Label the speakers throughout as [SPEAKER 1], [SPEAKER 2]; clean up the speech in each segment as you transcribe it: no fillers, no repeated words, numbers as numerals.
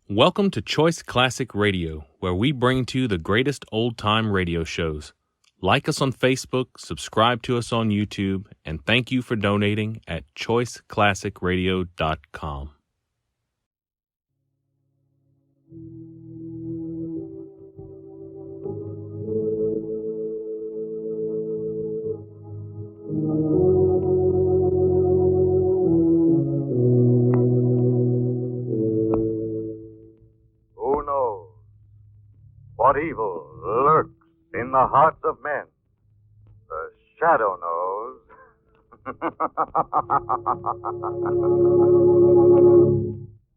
[SPEAKER 1] Welcome to Choice Classic Radio, where we bring to you the greatest old-time radio shows. Like us on Facebook, subscribe to us on YouTube, and thank you for donating at choiceclassicradio.com.
[SPEAKER 2] Who knows what evil lurks in the hearts of men? The shadow knows.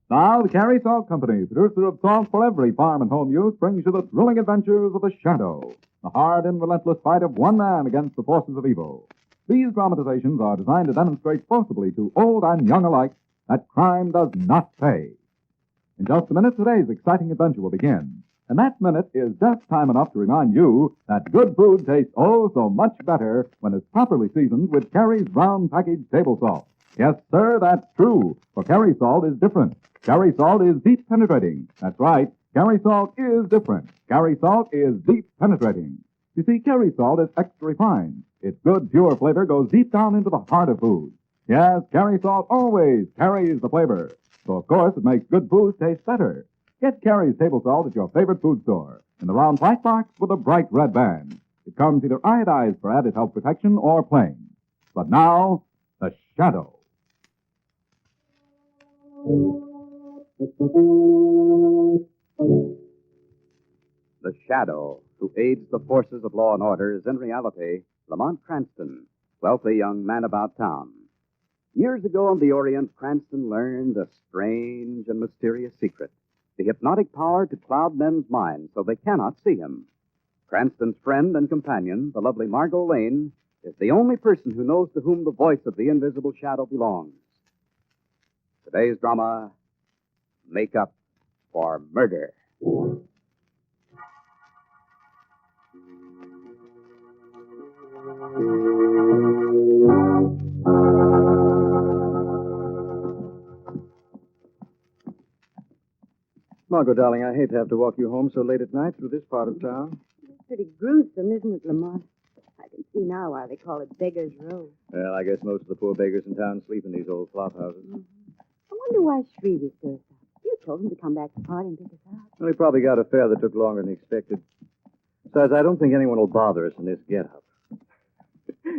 [SPEAKER 3] Now, the Carrie Salt Company, producer of salt for every farm and home use, brings you the thrilling adventures of the Shadow, the hard and relentless fight of one man against the forces of evil. These dramatizations are designed to demonstrate forcibly to old and young alike that crime does not pay. In just a minute, today's exciting adventure will begin. And that minute is just time enough to remind you that good food tastes oh so much better when it's properly seasoned with Carrie's round package table salt. Yes, sir, that's true, for Carrie salt is different. Carrie salt is deep penetrating. That's right, Carrie salt is different. Carrie salt is deep penetrating. You see, Carrie salt is extra refined. Its good, pure flavor goes deep down into the heart of food. Yes, Carrie salt always carries the flavor. So, of course, it makes good food taste better. Get Carrie's table salt at your favorite food store in the round white box with a bright red band. It comes either iodized for added health protection or plain. But now, the Shadow.
[SPEAKER 4] The Shadow, who aids the forces of law and order, is in reality Lamont Cranston, wealthy young man about town. Years ago on the Orient, Cranston learned a strange and mysterious secret, the hypnotic power to cloud men's minds so they cannot see him. Cranston's friend and companion, the lovely Margot Lane, is the only person who knows to whom the voice of the invisible shadow belongs. Today's drama, Makeup for Murder.
[SPEAKER 5] Margot, darling, I hate to have to walk you home so late at night through this part of town.
[SPEAKER 6] It's pretty gruesome, isn't it, Lamont? I can see now why they call it Beggar's Row.
[SPEAKER 5] Well, I guess most of the poor beggars in town sleep in these old flop houses.
[SPEAKER 6] Mm-hmm. I wonder why Shrevey stirs up. You told him to come back to the party and pick us out.
[SPEAKER 5] Well, he probably got a fare that took longer than he expected. Besides, I don't think anyone will bother us in this get-up.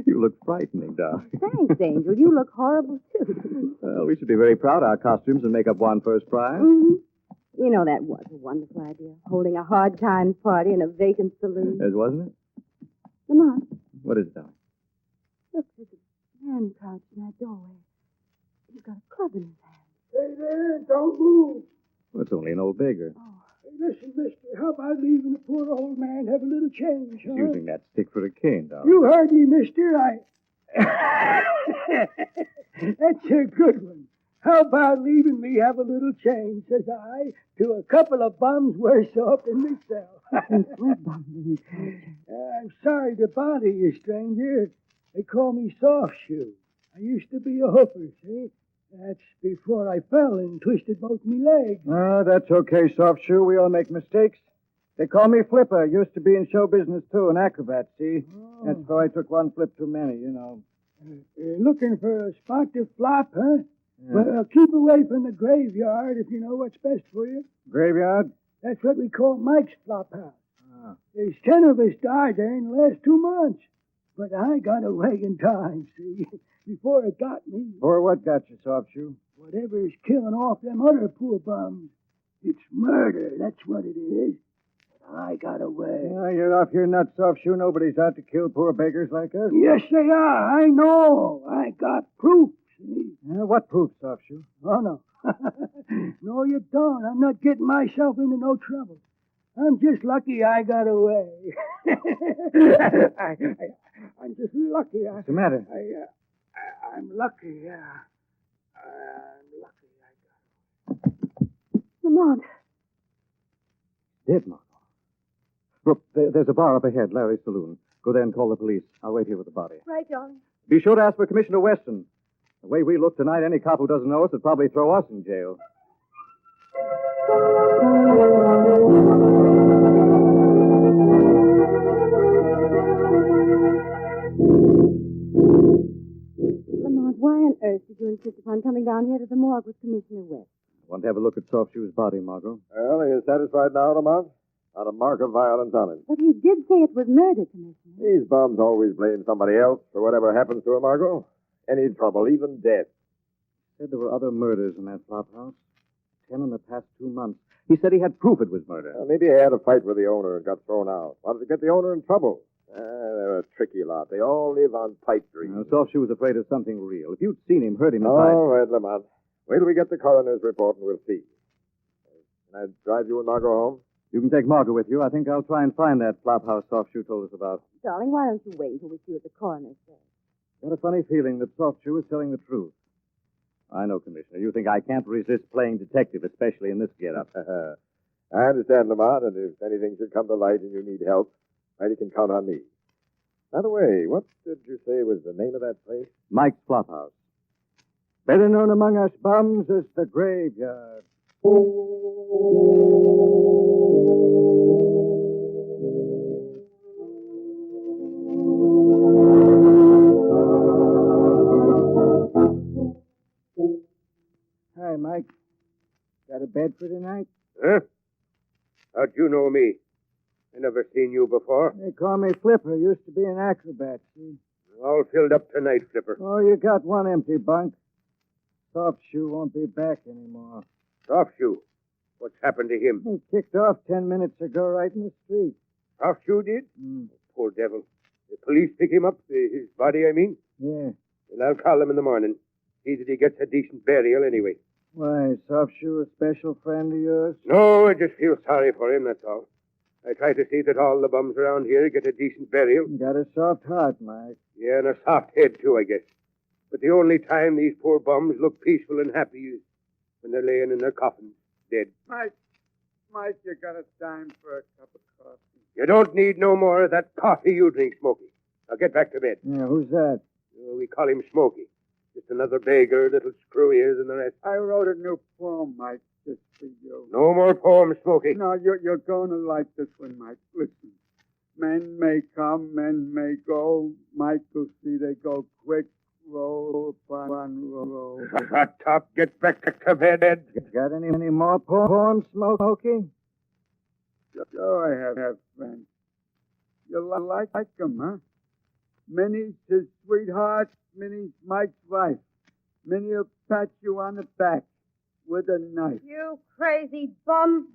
[SPEAKER 5] You look frightening, darling.
[SPEAKER 6] Thanks, Angel. You look horrible, too.
[SPEAKER 5] Well, we should be very proud our costumes and makeup won first prize.
[SPEAKER 6] Mm-hmm. You know, that was a wonderful idea, holding a hard times party in a vacant saloon.
[SPEAKER 5] Yes, wasn't it?
[SPEAKER 6] Lamont,
[SPEAKER 5] What is it, darling?
[SPEAKER 6] look, there's a man crouched in that doorway. He's got a club in his hand.
[SPEAKER 7] Hey there, don't move.
[SPEAKER 5] Well, it's only an old beggar.
[SPEAKER 6] Oh,
[SPEAKER 7] Hey, listen, mister, how about leaving the poor old man have a little change, huh?
[SPEAKER 5] Using that stick for a cane, darling.
[SPEAKER 7] You heard me, mister. That's a good one. How about leaving me have a little change, says I, to a couple of bums worse off than myself.
[SPEAKER 6] we're bums in this culture.
[SPEAKER 7] I'm sorry to bother you, stranger. They call me Soft Shoe. I used to be a hooker, see? That's before I fell and twisted both me legs.
[SPEAKER 5] Oh, that's okay, Soft Shoe. We all make mistakes. They call me Flipper. Used to be in show business, too, an acrobat, see?
[SPEAKER 7] Oh.
[SPEAKER 5] That's why I took one flip too many, you know.
[SPEAKER 7] Looking for a spot to flop, huh?
[SPEAKER 5] Yeah.
[SPEAKER 7] Well, keep away from the graveyard if you know what's best for you.
[SPEAKER 5] Graveyard?
[SPEAKER 7] That's what we call Mike's flop house.
[SPEAKER 5] Ah.
[SPEAKER 7] There's 10 of us died there in the last 2 months. But I got away in time, see, before it got me.
[SPEAKER 5] Or what got you, Soft Shoe?
[SPEAKER 7] Whatever's killing off them other poor bums. It's murder, that's what it is. But I got away.
[SPEAKER 5] Yeah, you're off your nuts, Soft Shoe. Nobody's out to kill poor beggars like us.
[SPEAKER 7] Yes, they are. I know. I got proof, see.
[SPEAKER 5] Yeah, what proof, Soft Shoe?
[SPEAKER 7] Oh, no. No, you don't. I'm not getting myself into no trouble. I'm just lucky I got away. I'm just lucky.
[SPEAKER 5] What's the matter?
[SPEAKER 7] I'm lucky, yeah. I'm lucky I got
[SPEAKER 6] Lamont,
[SPEAKER 5] Dead, Margot. Look, there's a bar up ahead, Larry's Saloon. Go there and call the police. I'll wait here with the body.
[SPEAKER 6] right, darling.
[SPEAKER 5] Be sure to ask for Commissioner Weston. The way we look tonight, any cop who doesn't know us would probably throw us in jail.
[SPEAKER 6] down here to the morgue with Commissioner West.
[SPEAKER 5] I want to have a look at Soft Shoe's body, Margot.
[SPEAKER 8] Well, are you satisfied now, Lamont? Not a mark of violence on him.
[SPEAKER 6] But he did say it was murder, Commissioner.
[SPEAKER 8] These bums always blame somebody else for whatever happens to a Margot. Any trouble, even death.
[SPEAKER 5] Said there were other murders in that flop house. 10 in the past 2 months. He said he had proof it was murder.
[SPEAKER 8] Well, maybe he had a fight with the owner and got thrown out. Wanted to get the owner in trouble. They're a tricky lot. They all live on pipe dreams.
[SPEAKER 5] Soft Shoe was afraid of something real. If you'd seen him, heard him
[SPEAKER 8] All right, Lamont. Wait till we get the coroner's report and we'll see. Can I drive you and Margot home?
[SPEAKER 5] You can take Margot with you. I think I'll try and find that flop house Soft Shoe told us about.
[SPEAKER 6] Darling, why don't you wait until we see what the coroner says?
[SPEAKER 5] Got a funny feeling that Soft Shoe is telling the truth. I know, Commissioner. You think I can't resist playing detective, especially in this getup.
[SPEAKER 8] I understand, Lamont, and if anything should come to light and you need help, well, you can count on me. By the way, what did you say was the name of that place?
[SPEAKER 5] Mike's flop house.
[SPEAKER 7] Better known among us bums as the graveyard. Hi, Mike. Got a bed for tonight?
[SPEAKER 9] Huh? How'd you know me? I never seen you before.
[SPEAKER 7] They call me Flipper. Used to be an acrobat, see?
[SPEAKER 9] All filled up tonight, Flipper.
[SPEAKER 7] Oh, you got one empty bunk. Soft Shoe won't be back anymore.
[SPEAKER 9] Soft Shoe. What's happened to him?
[SPEAKER 7] He kicked off 10 minutes ago right in the street.
[SPEAKER 9] Soft Shoe did? Poor devil. The police pick him up, his body, I mean?
[SPEAKER 7] Yeah.
[SPEAKER 9] Well, I'll call him in the morning. See that he gets a decent burial anyway.
[SPEAKER 7] Why, Soft Shoe a special friend of yours?
[SPEAKER 9] No, I just feel sorry for him, that's all. I try to see that all the bums around here get a decent burial.
[SPEAKER 7] You got a soft heart, Mike.
[SPEAKER 9] Yeah, and a soft head, too, I guess. But the only time these poor bums look peaceful and happy is when they're laying in their coffins, dead.
[SPEAKER 7] Mike, you got a dime for a cup of coffee?
[SPEAKER 9] You don't need no more of that coffee you drink, Smoky. Now get back to bed.
[SPEAKER 7] Yeah, who's that?
[SPEAKER 9] We call him Smoky. Just another beggar, little screwier than the rest.
[SPEAKER 7] I wrote a new poem, Mike, just for you.
[SPEAKER 9] No more poems, Smoky.
[SPEAKER 7] No, you're going to like this one, Mike. Listen. Men may come, men may go. Mike will see they go quick. Roll upon roll.
[SPEAKER 9] Hot top, get back to bed.
[SPEAKER 7] Got any more poems, Smokey? Sure, I have friends. You like them, huh? Minnie's his sweetheart. Minnie's Mike's wife. Minnie'll pat you on the back with a knife.
[SPEAKER 6] You crazy bum.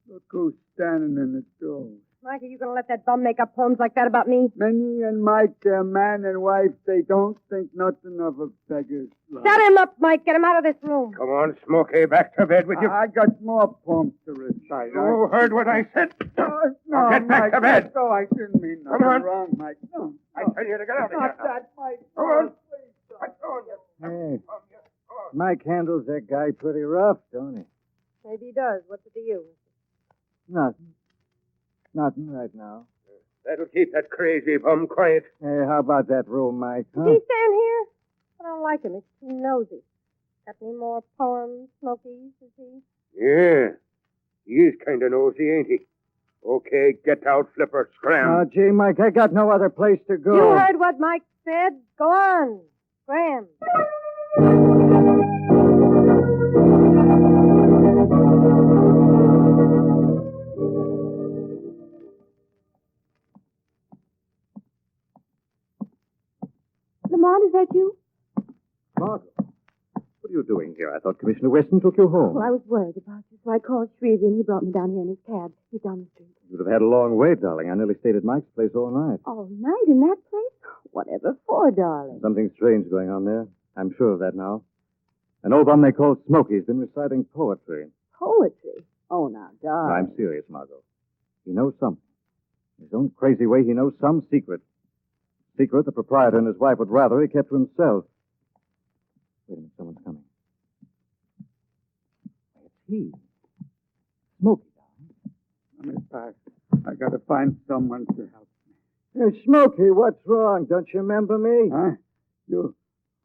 [SPEAKER 7] Look who's standing in the door.
[SPEAKER 6] Mike, are you going to let that bum make up poems like that about me?
[SPEAKER 7] Minnie and Mike, they're man and wife. They don't think nothing of a beggar's life.
[SPEAKER 6] Shut him up, Mike. Get him out of this room.
[SPEAKER 9] Come on, Smoky, back to bed with you.
[SPEAKER 7] I got more poems to recite.
[SPEAKER 9] You heard what I said?
[SPEAKER 7] No,
[SPEAKER 9] Get back
[SPEAKER 7] Mike,
[SPEAKER 9] to bed.
[SPEAKER 7] No, I didn't mean nothing
[SPEAKER 9] Come on.
[SPEAKER 7] wrong, Mike. No.
[SPEAKER 9] I tell you to get out of here.
[SPEAKER 7] Stop that, Mike.
[SPEAKER 9] Come on.
[SPEAKER 7] Please,
[SPEAKER 9] I'm throwing you.
[SPEAKER 7] Hey, Mike handles that guy pretty rough, don't he?
[SPEAKER 6] Maybe he does. What's it to you?
[SPEAKER 7] Nothing. Nothing right now.
[SPEAKER 9] That'll keep that crazy bum quiet.
[SPEAKER 7] Hey, how about that room, Mike? Huh?
[SPEAKER 6] Does he stand here? I don't like him. He's too nosy. Got any more poems, Smokies, is he?
[SPEAKER 9] Yeah. He is kind of nosy, ain't he? Okay, get out, Flipper. Scram.
[SPEAKER 7] Oh, gee, Mike, I got no other place to go.
[SPEAKER 6] You heard what Mike said. Go on. Graham. Lamont, is that you?
[SPEAKER 5] Margot, what are you doing here? I thought Commissioner Weston took you home.
[SPEAKER 6] Well, I was worried about you, so I called Shrevey, and he brought me down here in his cab. He's down the street.
[SPEAKER 5] You'd have had a long wait, darling. I nearly stayed at Mike's place all night.
[SPEAKER 6] All night in that place? Whatever for, darling?
[SPEAKER 5] Something strange going on there. I'm sure of that now. An old bum they call Smokey's been reciting poetry.
[SPEAKER 6] Poetry? Oh, now, darling.
[SPEAKER 5] I'm serious, Margot. He knows something. In his own crazy way, he knows some secret. Secret the proprietor and his wife would rather he kept to himself. Wait a minute, someone's coming. It's he. Smokey, darling.
[SPEAKER 7] Let me pass. I got to find someone to help me. Hey, Smokey, what's wrong? Don't you remember me? Huh? You?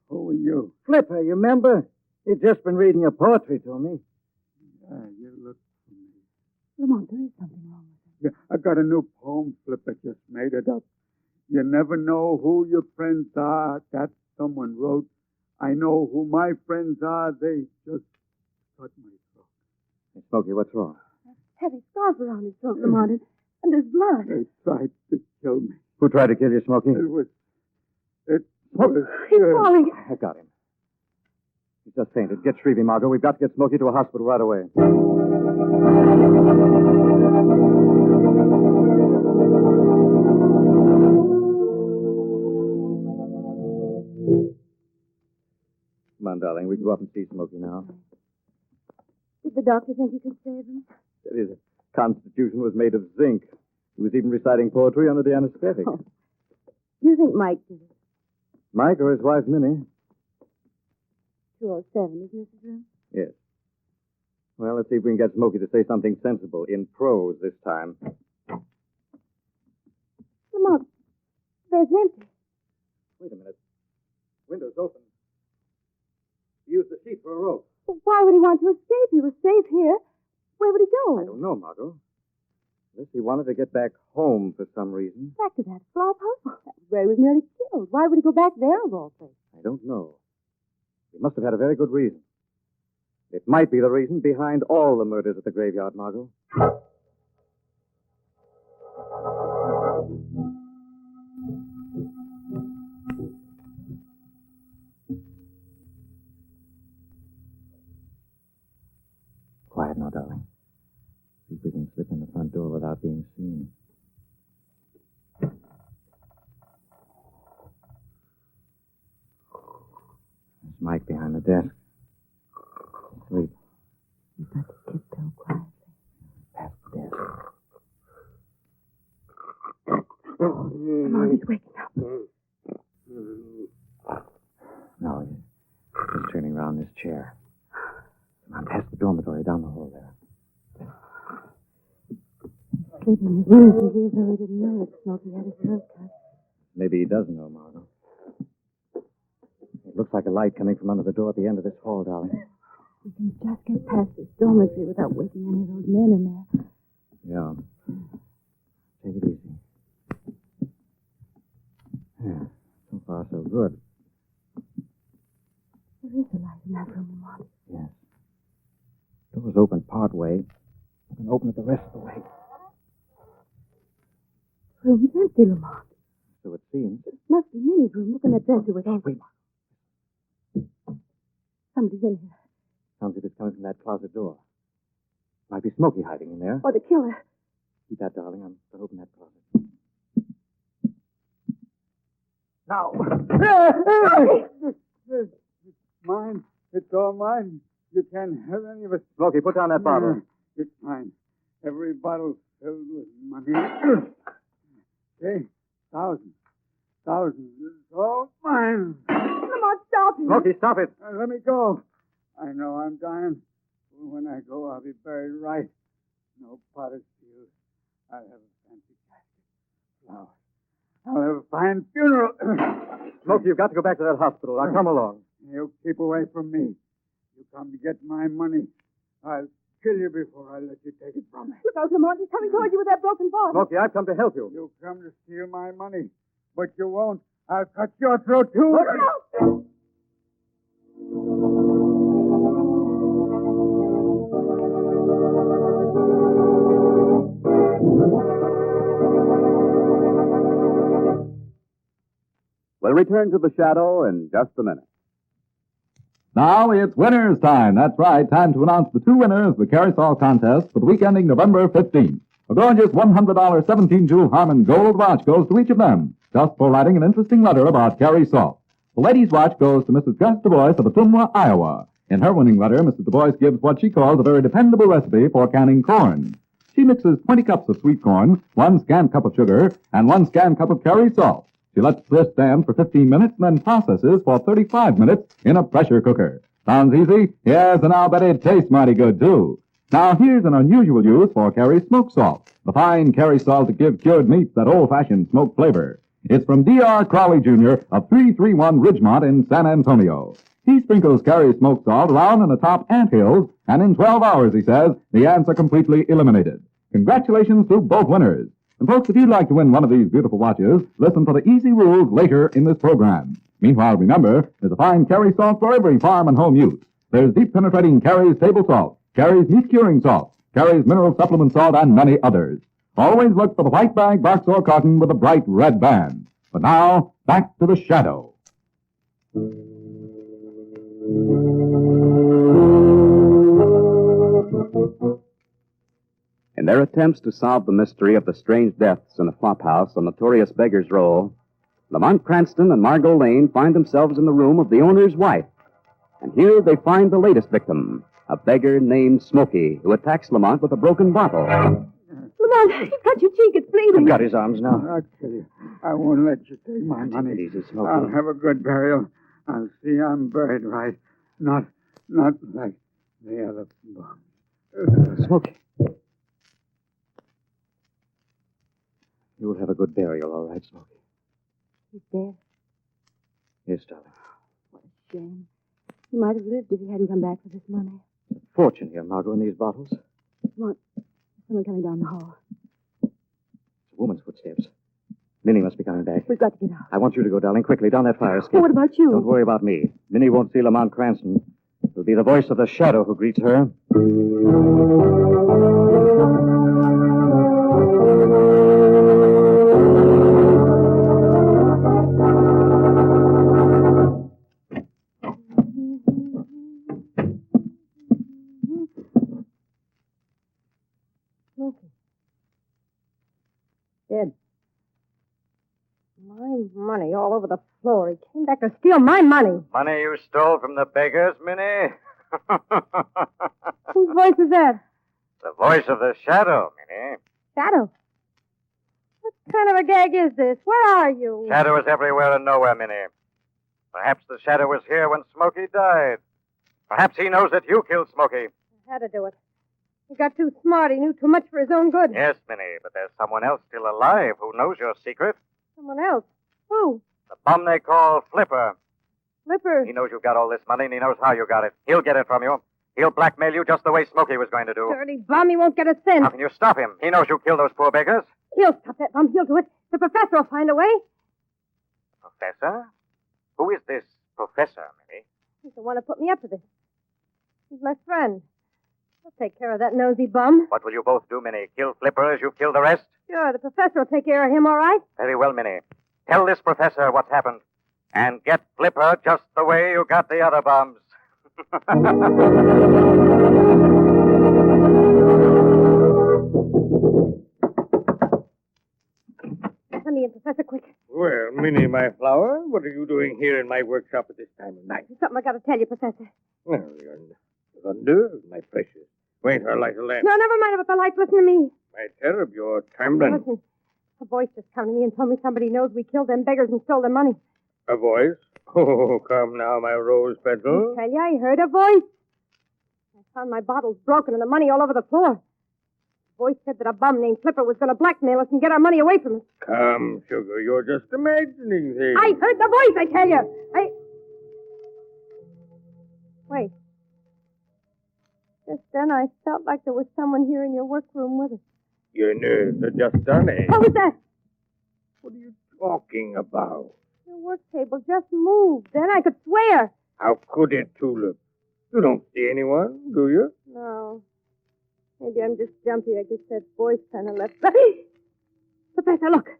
[SPEAKER 7] Who are you? Flipper, you remember? You've just been reading your poetry to me. Yeah, you look familiar.
[SPEAKER 6] Lamont, there is something wrong with him.
[SPEAKER 7] Yeah, I got a new poem, Flipper. Just made it up. You never know who your friends are. That someone wrote. I know who my friends are. They just cut my throat.
[SPEAKER 5] Hey, Smokey, what's wrong?
[SPEAKER 6] Heavy scarf around his throat, Lamont, and there's blood.
[SPEAKER 7] They tried to kill me.
[SPEAKER 5] Who tried to kill you, Smokey?
[SPEAKER 7] It was...
[SPEAKER 6] He's falling.
[SPEAKER 5] I got him. He's just fainted. Get Shrevey, Margot. We've got to get Smokey to a hospital right away. Come on, darling. We can go up and see Smokey now.
[SPEAKER 6] Did the doctor think he could save him?
[SPEAKER 5] His constitution was made of zinc. He was even reciting poetry under the anesthetic.
[SPEAKER 6] Oh. You think Mike did it?
[SPEAKER 5] Mike or his wife, Minnie?
[SPEAKER 6] 207, isn't it, his room?
[SPEAKER 5] Yes. Well, let's see if we can get Smokey to say something sensible in prose this time.
[SPEAKER 6] Lamont, bed's empty.
[SPEAKER 5] Wait a minute. Window's open. He used the sheet for a rope.
[SPEAKER 6] Well, why would he want to escape? He was safe here. Where would he go?
[SPEAKER 5] I don't know, Margot. Unless he wanted to get back home for some reason.
[SPEAKER 6] Back to that flop house? That was where he was nearly killed. Why would he go back there of all places?
[SPEAKER 5] I don't know. He must have had a very good reason. It might be the reason behind all the murders at the graveyard, Margot. Quiet now, darling. See if we can slip in the front door without being seen. There's Mike behind the desk. Sleep.
[SPEAKER 6] You've got to tiptoe quietly.
[SPEAKER 5] Past the desk.
[SPEAKER 6] Come on, he's waking up.
[SPEAKER 5] No, he's just turning around this chair. Come on, past the dormitory down the hall there.
[SPEAKER 6] Sleeping as easily as though he didn't know that Smokey had his throat cut.
[SPEAKER 5] Maybe he doesn't know, Margot. It looks like a light coming from under the door at the end of this hall, darling.
[SPEAKER 6] We can just get past this dormitory without waking any of those men in there.
[SPEAKER 5] Yeah. Take it easy. Yeah, so far so good.
[SPEAKER 6] There is a light in that room, Lamont.
[SPEAKER 5] Yes. Door's open part way. We can open it the rest of the way.
[SPEAKER 6] The room's empty, Lamont.
[SPEAKER 5] So it seems.
[SPEAKER 6] It must be Minnie's room. Look in that dresser with all...
[SPEAKER 5] Wait.
[SPEAKER 6] Somebody's in here.
[SPEAKER 5] Sounds like it's coming from that closet door. Might be Smokey hiding in there.
[SPEAKER 6] Or the killer.
[SPEAKER 5] Keep that, darling. I'm going to open that closet. Now.
[SPEAKER 7] It's mine. It's all mine. You can't have any of it.
[SPEAKER 5] Smokey, put down that bottle.
[SPEAKER 7] It's mine. Every bottle filled with money. Okay, thousands. It's all mine.
[SPEAKER 6] Lamont, stop him.
[SPEAKER 5] Smokey, stop it.
[SPEAKER 7] Let me go. I know I'm dying. When I go, I'll be buried right. No potter's field. I'll have a fancy casket. Flowers. I'll have a fine funeral.
[SPEAKER 5] Smokey, you've got to go back to that hospital. Now, come along.
[SPEAKER 7] You keep away from me. You come to get my money. I'll kill you before I let you take it from me.
[SPEAKER 6] Look out, Lamont. He's coming toward you with that broken bottle.
[SPEAKER 5] Smokey, I've come to help you.
[SPEAKER 7] You come to steal my money, but you won't. I'll cut your throat, too.
[SPEAKER 6] Look out!
[SPEAKER 4] We'll return to the shadow in just a minute.
[SPEAKER 3] Now it's winners' time. That's right. Time to announce the two winners of the Carousel contest for the week ending November 15th. A gorgeous $100 17-jewel Harmon gold watch goes to each of them, just for writing an interesting letter about Carrie Salt. The ladies' watch goes to Mrs. Gus Du Bois of Ottumwa, Iowa. In her winning letter, Mrs. Du Bois gives what she calls a very dependable recipe for canning corn. She mixes 20 cups of sweet corn, 1 scant cup of sugar, and 1 scant cup of Carrie Salt. She lets this stand for 15 minutes and then processes for 35 minutes in a pressure cooker. Sounds easy? Yes, and I'll bet it tastes mighty good, too. Now, here's an unusual use for Carrie smoked salt, the fine Carrie salt that gives cured meats that old-fashioned smoked flavor. It's from D.R. Crowley, Jr. of 331 Ridgemont in San Antonio. He sprinkles Carrie smoked salt around in the top anthills, and in 12 hours, he says, the ants are completely eliminated. Congratulations to both winners. And folks, if you'd like to win one of these beautiful watches, listen for the easy rules later in this program. Meanwhile, remember, there's a fine Kerry salt for every farm and home use. There's deep penetrating Kerry's table salt, Kerry's meat curing salt, Kerry's mineral supplement salt, and many others. Always look for the white bag, box, or carton with a bright red band. But now, back to the Shadow.
[SPEAKER 4] In their attempts to solve the mystery of the strange deaths in a flophouse on Notorious Beggar's Row, Lamont Cranston and Margot Lane find themselves in the room of the owner's wife. And here they find the latest victim, a beggar named Smoky, who attacks Lamont with a broken bottle.
[SPEAKER 6] Lamont, he's got your cheek. It's bleeding.
[SPEAKER 5] You've got his arms now.
[SPEAKER 7] I'll tell you, I won't let you take my money.
[SPEAKER 5] Take it easy, Smoky.
[SPEAKER 7] I'll have a good burial. I'll see I'm buried right. Not like the other bums.
[SPEAKER 5] Smoky. You'll have a good burial, all right, Smoky.
[SPEAKER 6] He's dead.
[SPEAKER 5] Yes, darling.
[SPEAKER 6] What a shame. He might have lived if he hadn't come back for this money.
[SPEAKER 5] Fortune here, Margot, in these bottles.
[SPEAKER 6] Lamont, there's someone coming down the hall.
[SPEAKER 5] It's a woman's footsteps. Minnie must be coming back.
[SPEAKER 6] We've got to get out.
[SPEAKER 5] I want you to go, darling, quickly down that fire escape.
[SPEAKER 6] Oh, what about you?
[SPEAKER 5] Don't worry about me. Minnie won't see Lamont Cranston. It'll be the voice of the Shadow who greets her.
[SPEAKER 6] Smoky. Dead. My money all over the floor. He came back to steal my money.
[SPEAKER 2] Money you stole from the beggars, Minnie?
[SPEAKER 6] Whose voice is that?
[SPEAKER 2] The voice of the Shadow, Minnie.
[SPEAKER 6] Shadow. What kind of a gag is this? Where are you?
[SPEAKER 2] Shadow is everywhere and nowhere, Minnie. Perhaps the Shadow was here when Smokey died. Perhaps he knows that you killed Smokey.
[SPEAKER 6] I had to do it. He got too smart. He knew too much for his own good.
[SPEAKER 2] Yes, Minnie, but there's someone else still alive who knows your secret.
[SPEAKER 6] Someone else. Who?
[SPEAKER 2] The bum they call Flipper.
[SPEAKER 6] Flipper.
[SPEAKER 2] He knows you got all this money, and he knows how you got it. He'll get it from you. He'll blackmail you just the way Smokey was going to do.
[SPEAKER 6] Dirty bum. He won't get a cent.
[SPEAKER 2] How can you stop him? He knows you killed those poor beggars.
[SPEAKER 6] He'll stop that bum. He'll do it. The professor will find a way.
[SPEAKER 2] Professor? Who is this professor, Minnie?
[SPEAKER 6] He's the one who put me up to this. He's my friend. I'll take care of that nosy bum.
[SPEAKER 2] What will you both do, Minnie? Kill Flipper as you killed the rest?
[SPEAKER 6] Sure, the professor will take care of him, all right?
[SPEAKER 2] Very well, Minnie. Tell this professor what's happened. And get Flipper just the way you got the other bums.
[SPEAKER 6] Let me in, Professor, quick.
[SPEAKER 9] Well, Minnie, my flower, what are you doing here in my workshop at this time of night?
[SPEAKER 6] There's something I got to tell you, Professor.
[SPEAKER 9] Well, you're under, my precious. Wait, I'll light a lamp.
[SPEAKER 6] No, never mind about the light. Listen to me.
[SPEAKER 9] My cherub, you're trembling.
[SPEAKER 6] Listen. A voice just come to me and told me somebody knows we killed them beggars and stole their money.
[SPEAKER 9] A voice? Oh, come now, my rose petal.
[SPEAKER 6] I tell you, I heard a voice. I found my bottles broken and the money all over the floor. The voice said that a bum named Flipper was going to blackmail us and get our money away from us.
[SPEAKER 9] Come, sugar, you're just imagining things.
[SPEAKER 6] I heard the voice, I tell you. Wait. Just then I felt like there was someone here in your workroom with us.
[SPEAKER 9] Your nerves are just done, eh?
[SPEAKER 6] What was that?
[SPEAKER 9] What are you talking about?
[SPEAKER 6] Your work table just moved. Then I could swear.
[SPEAKER 9] How could it, Tulip? You don't see anyone, do you?
[SPEAKER 6] No. Maybe I'm just jumpy. I guess that voice kind of left. Professor, look.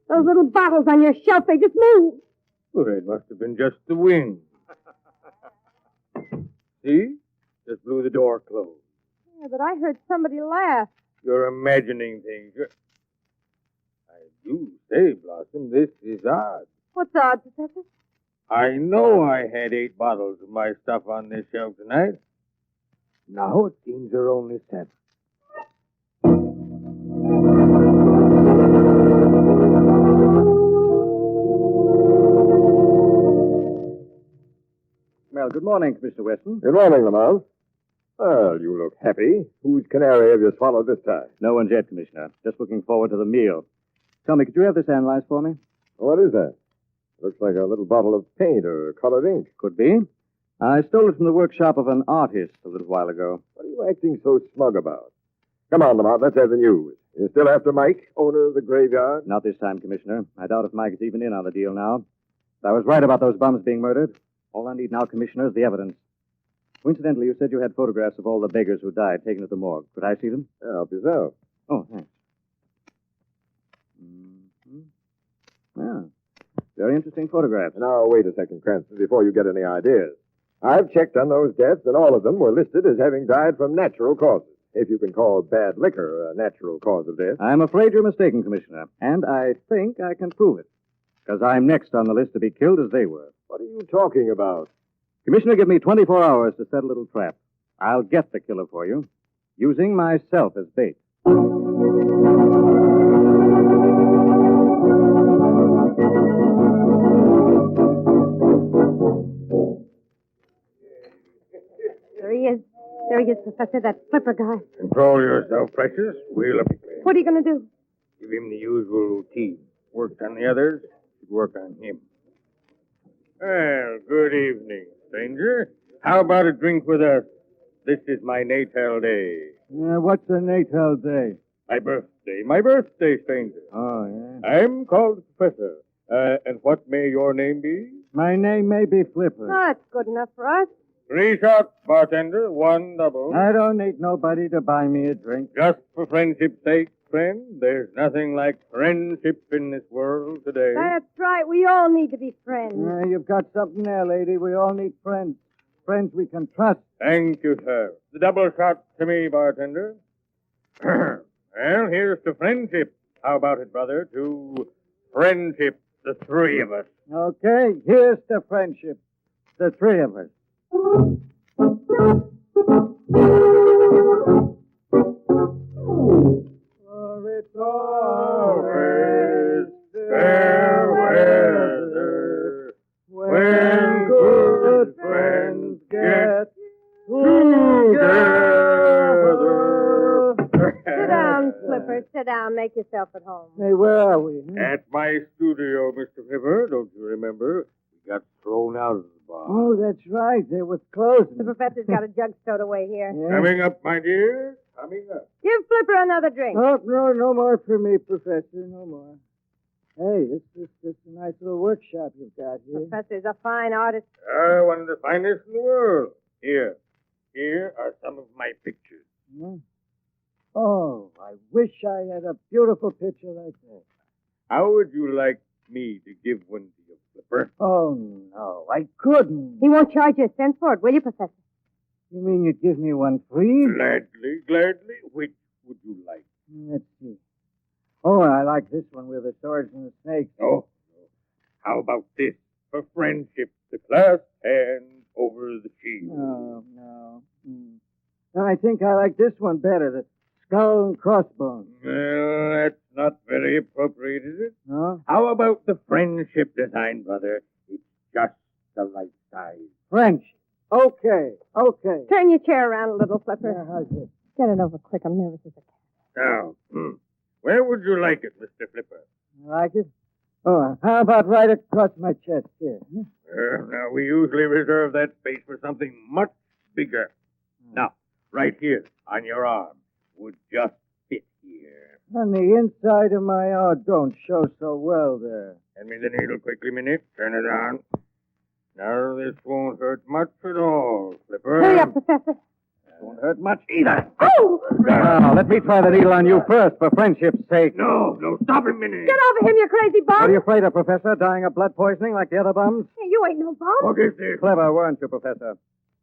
[SPEAKER 6] Those little bottles on your shelf, they just moved.
[SPEAKER 9] Well, it must have been just the wind. See? Just blew the door closed.
[SPEAKER 6] Yeah, but I heard somebody laugh.
[SPEAKER 9] You're imagining things. I do say, Blossom, this is odd.
[SPEAKER 6] What's odd, Professor?
[SPEAKER 9] I know I had 8 bottles of my stuff on this shelf tonight. Now it seems there are only 7.
[SPEAKER 5] Well, good morning, Commissioner Weston.
[SPEAKER 8] Good morning, Lamont. Well, you look happy. Whose canary have you swallowed this time?
[SPEAKER 5] No one's yet, Commissioner. Just looking forward to the meal. Tell me, could you have this analyzed for me?
[SPEAKER 8] What is that? Looks like a little bottle of paint or colored ink.
[SPEAKER 5] Could be. I stole it from the workshop of an artist a little while ago.
[SPEAKER 8] What are you acting so smug about? Come on, Lamont, let's have the news. You're still after Mike, owner of the graveyard?
[SPEAKER 5] Not this time, Commissioner. I doubt if Mike is even in on the deal now. I was right about those bums being murdered. All I need now, Commissioner, is the evidence. Coincidentally, you said you had photographs of all the beggars who died taken at the morgue. Could I see them?
[SPEAKER 8] Yeah, help yourself.
[SPEAKER 5] Oh, thanks. Mm-hmm. Yeah. Very interesting photographs.
[SPEAKER 8] Now, wait a second, Cranston, before you get any ideas. I've checked on those deaths, and all of them were listed as having died from natural causes. If you can call bad liquor a natural cause of death.
[SPEAKER 5] I'm afraid you're mistaken, Commissioner. And I think I can prove it. Because I'm next on the list to be killed as they were.
[SPEAKER 8] What are you talking about?
[SPEAKER 5] Commissioner, give me 24 hours to set a little trap. I'll get the killer for you, using myself as bait.
[SPEAKER 6] There he is. There he is, Professor, that flipper guy.
[SPEAKER 9] Control yourself, Precious. We'll up him.
[SPEAKER 6] What are you going to do?
[SPEAKER 9] Give him the usual routine. Worked on the others, should work on him. Well, good evening, stranger. How about a drink with us? This is my natal day.
[SPEAKER 7] What's a natal day?
[SPEAKER 9] My birthday, stranger.
[SPEAKER 7] Oh, yeah.
[SPEAKER 9] I'm called Professor. And what may your name be?
[SPEAKER 7] My name may be Flipper.
[SPEAKER 6] Oh, that's good enough for us.
[SPEAKER 9] 3 shots, bartender, 1 double.
[SPEAKER 7] I don't need nobody to buy me a drink.
[SPEAKER 9] Just for friendship's sake, friend. There's nothing like friendship in this world today.
[SPEAKER 6] That's right. We all need to be friends.
[SPEAKER 7] You've got something there, lady. We all need friends. Friends we can trust.
[SPEAKER 9] Thank you, sir. The double shot to me, bartender. Well, here's to friendship. How about it, brother? To friendship, the 3 of us.
[SPEAKER 7] Okay, here's to friendship. The 3 of us. For it's always fair weather when good friends get together.
[SPEAKER 6] Sit down, Flipper. Sit down. Make yourself at home.
[SPEAKER 7] Hey, where are we?
[SPEAKER 9] At my studio, Mr. Flipper, don't you remember? We got thrown out of the bar.
[SPEAKER 7] Oh, that's right. They was closing.
[SPEAKER 6] The professor's got a jug stowed away here.
[SPEAKER 7] Yeah.
[SPEAKER 9] Coming up, my dear. Coming up.
[SPEAKER 6] Give Flipper another drink.
[SPEAKER 7] Oh, no more for me, Professor. No more. Hey, this is just a nice little workshop you've got here.
[SPEAKER 6] Professor's a fine artist.
[SPEAKER 9] One of the finest in the world. Here are some of my pictures.
[SPEAKER 7] Hmm? Oh, I wish I had a beautiful picture like that.
[SPEAKER 9] How would you like me to give one to you, Flipper?
[SPEAKER 7] Oh, no, I couldn't.
[SPEAKER 6] He won't charge you a cent for it, will you, Professor?
[SPEAKER 7] You mean you'd give me one free?
[SPEAKER 9] Gladly. Which would you like?
[SPEAKER 7] Let's see. Oh, I like this one with the swords and the snakes.
[SPEAKER 9] Oh, how about this? For friendship, the clasped hand over the shield.
[SPEAKER 7] Oh, no. I think I like this one better, the skull and crossbones.
[SPEAKER 9] Well, that's not very appropriate, is it?
[SPEAKER 7] No?
[SPEAKER 9] How about the friendship design, brother? It's just the right size.
[SPEAKER 7] Friendship. Okay.
[SPEAKER 6] Turn your chair around a little, Flipper.
[SPEAKER 7] Yeah, how's this?
[SPEAKER 6] Get it over quick. I'm nervous as a cat.
[SPEAKER 9] Now, where would you like it, Mr. Flipper?
[SPEAKER 7] Like it? Oh, how about right across my chest here?
[SPEAKER 9] Now, we usually reserve that space for something much bigger. Now, right here, on your arm, would just fit here.
[SPEAKER 7] On the inside of my arm, don't show so well there.
[SPEAKER 9] Hand me the needle quickly, minute. Turn it on. Now, this won't hurt much at all, Flipper.
[SPEAKER 6] Hurry up, Professor.
[SPEAKER 5] Won't hurt much either.
[SPEAKER 6] Oh!
[SPEAKER 5] Now, let me try the needle on you first, for friendship's sake.
[SPEAKER 9] No, stop him, minute.
[SPEAKER 6] Get over him, you crazy bum!
[SPEAKER 5] What are you afraid of, Professor? Dying of blood poisoning like the other bums?
[SPEAKER 6] Hey, you ain't no bum.
[SPEAKER 9] What is this?
[SPEAKER 5] Clever, weren't you, Professor?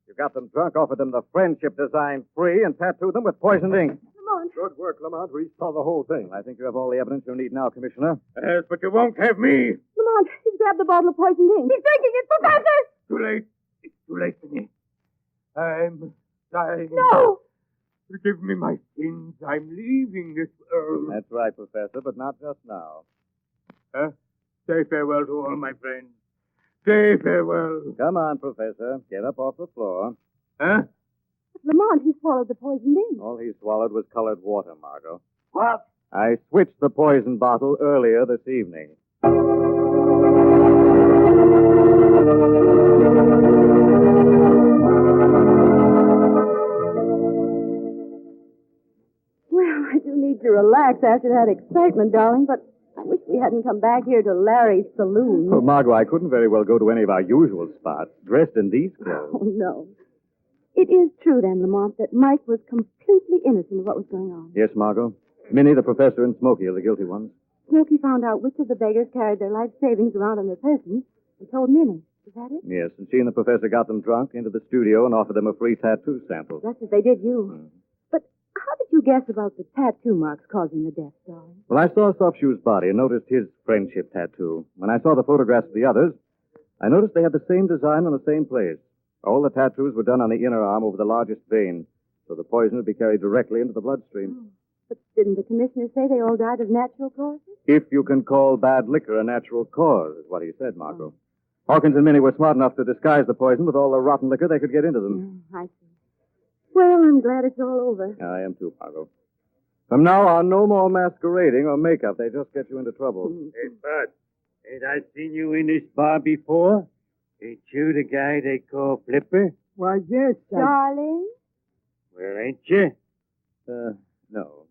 [SPEAKER 5] You got them drunk, offered them the friendship design free, and tattooed them with poisoned ink.
[SPEAKER 6] Come on.
[SPEAKER 8] Good work, Lamont. We saw the whole thing.
[SPEAKER 5] I think you have all the evidence you need now, Commissioner.
[SPEAKER 9] Yes, but you won't have me.
[SPEAKER 6] Lamont, he's grabbed the bottle of poisoned ink. He's drinking it, Professor!
[SPEAKER 9] Too late. It's too late for me. I'm dying.
[SPEAKER 6] No!
[SPEAKER 9] Forgive me my sins. I'm leaving this world.
[SPEAKER 5] That's right, Professor, but not just now.
[SPEAKER 9] Say farewell to all my friends. Say farewell.
[SPEAKER 5] Come on, Professor. Get up off the floor.
[SPEAKER 9] Huh?
[SPEAKER 6] Lamont, he swallowed the poisoned ink.
[SPEAKER 5] All he swallowed was colored water, Margot.
[SPEAKER 9] What?
[SPEAKER 5] I switched the poison bottle earlier this evening.
[SPEAKER 6] Well, I do need to relax after that excitement, darling, but I Wish we hadn't come back here to Larry's saloon.
[SPEAKER 5] Well, Margot, I couldn't very well go to any of our usual spots dressed in these clothes.
[SPEAKER 6] Oh, no. It is true, then, Lamont, that Mike was completely innocent of what was going on.
[SPEAKER 5] Yes, Margot. Minnie, the professor, and Smokey are the guilty ones.
[SPEAKER 6] Smokey found out which of the beggars carried their life savings around on their persons and told Minnie. Is that it?
[SPEAKER 5] Yes, and she and the professor got them drunk into the studio and offered them a free tattoo sample.
[SPEAKER 6] Just as they did you. But how did you guess about the tattoo marks causing the death, darling?
[SPEAKER 5] Well, I saw Soft-Shoe's body and noticed his friendship tattoo. When I saw the photographs of the others, I noticed they had the same design on the same place. All the tattoos were done on the inner arm over the largest vein, so the poison would be carried directly into the bloodstream.
[SPEAKER 6] Oh. But didn't the commissioner say they all died of natural causes?
[SPEAKER 5] If you can call bad liquor a natural cause, is what he said, Margot. Hawkins and Minnie were smart enough to disguise the poison with all the rotten liquor they could get into them.
[SPEAKER 6] I see. Well, I'm glad it's all over.
[SPEAKER 5] I am too, Margot. From now on, no more masquerading or makeup. They just get you into trouble.
[SPEAKER 9] Hey, Bud, ain't I seen you in this bar before? Ain't you the guy they call Flipper?
[SPEAKER 7] Why, yes,
[SPEAKER 6] Darling?
[SPEAKER 9] Well, ain't you?
[SPEAKER 5] No.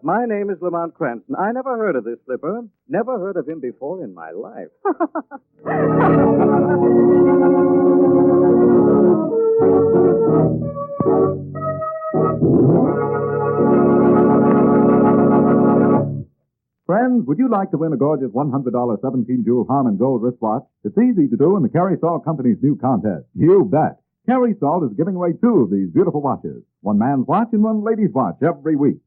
[SPEAKER 5] My name is Lamont Cranston. I never heard of this Flipper. Never heard of him before in my life.
[SPEAKER 3] Friends, would you like to win a gorgeous $100 17-jewel Harmon Gold wristwatch? It's easy to do in the Carrie Salt Company's new contest. You bet. Carrie Salt is giving away 2 of these beautiful watches. One man's watch and one lady's watch every week.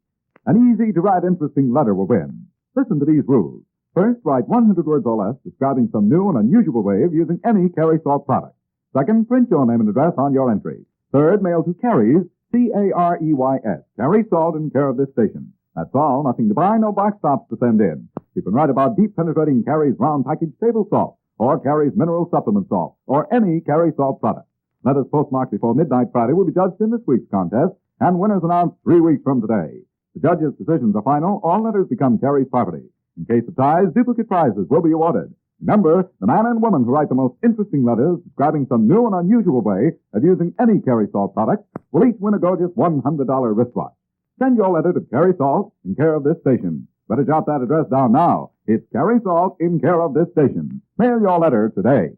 [SPEAKER 3] An easy-to-write, interesting letter will win. Listen to these rules. First, write 100 words or less describing some new and unusual way of using any Carrie Salt product. Second, print your name and address on your entry. Third, mail to Carrie's, C-A-R-E-Y-S, Carrie Salt, in care of this station. That's all. Nothing to buy, no box tops to send in. You can write about deep penetrating Carrie's round package table salt, or Carrie's mineral supplement salt, or any Carrie Salt product. Letters postmarked before midnight Friday will be judged in this week's contest, and winners announced 3 weeks from today. The judges' decisions are final. All letters become Carrie's property. In case of ties, duplicate prizes will be awarded. Remember, the man and woman who write the most interesting letters describing some new and unusual way of using any Carrie Salt product will each win a gorgeous $100 wristwatch. Send your letter to Carrie Salt in care of this station. Better jot that address down now. It's Carrie Salt in care of this station. Mail your letter today.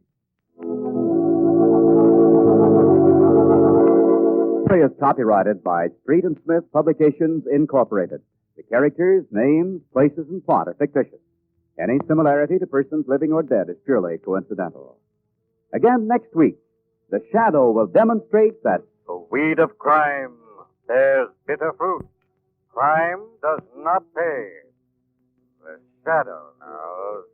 [SPEAKER 4] Story is copyrighted by Street and Smith Publications, Incorporated. The characters, names, places, and plot are fictitious. Any similarity to persons living or dead is purely coincidental. Again next week, the Shadow will demonstrate that
[SPEAKER 2] The weed of crime bears bitter fruit. Crime does not pay. The shadow knows.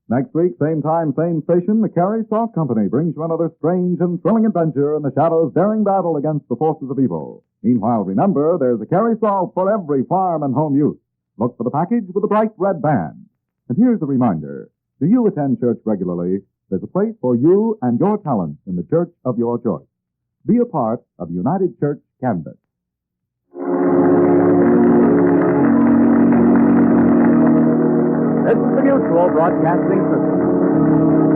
[SPEAKER 3] Next week, same time, same station, the Carrie Salt Company brings you another strange and thrilling adventure in the Shadow's daring battle against the forces of evil. Meanwhile, remember, there's a Carrie Salt for every farm and home use. Look for the package with a bright red band. And here's a reminder. Do you attend church regularly? There's a place for you and your talents in the church of your choice. Be a part of United Church Canvas.
[SPEAKER 4] this is the Mutual Broadcasting System.